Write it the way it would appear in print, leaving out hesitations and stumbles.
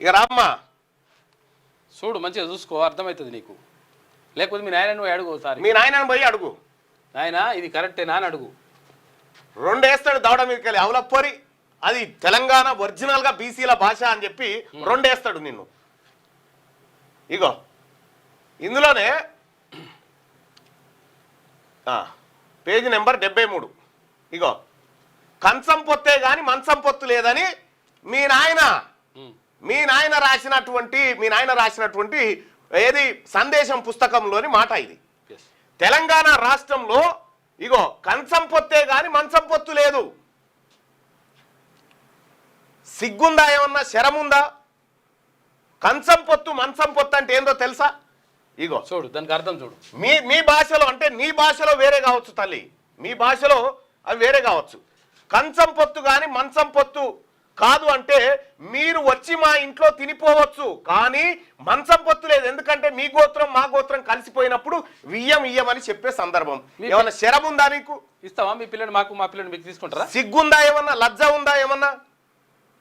ఇక రామ్మా చూడు మంచిగా చూసుకో, అర్థమవుతుంది నీకు. లేకపోతే మీ నాయన నువ్వు అడుగు ఒకసారి. మీ నాయనని పోయి అడుగు, నాయన ఇది కరెక్టేనా అని అడుగు. 2 వేస్తాడు దవడ మీదకి వెళ్ళి అవలప్పొరి, అది తెలంగాణ ఒరిజినల్గా బీసీల భాష అని చెప్పి 2 వేస్తాడు నిన్ను. ఇగో ఇందులోనే పేజీ నెంబర్ 73. ఇగో కంచం పొత్తే గాని మంచం పొత్తు లేదని మీ నాయన రాసినటువంటి ఏది సందేశం పుస్తకంలోని మాట ఇది. తెలంగాణ రాష్ట్రంలో ఇగో కంచం పొత్తే గాని మంచం పొత్తు లేదు. సిగ్గుందా, ఏమన్నా శరముందా? కంచం పొత్తు మంచం పొత్తు అంటే ఏందో తెలుసా? ఇగో చూడు, దానికి అర్థం చూడు. మీ భాషలో అంటే నీ భాషలో వేరే కావచ్చు తల్లి, మీ భాషలో అవి వేరే కావచ్చు. కంచం పొత్తు కానీ మంచం పొత్తు కాదు అంటే మీరు వచ్చి మా ఇంట్లో తినిపోవచ్చు, కానీ మంచం పొత్తు లేదు. ఎందుకంటే మీ గోత్రం మా గోత్రం కలిసిపోయినప్పుడు ఇయ్యమని చెప్పే సందర్భం. ఏమన్నా శరం ఉందా నీకు? ఇస్తావా? మీ పిల్లని మాకు, మా పిల్లని మీకు తీసుకుంటారా? సిగ్గుందా, ఏమన్నా లజ్జ ఉందా, ఏమన్నా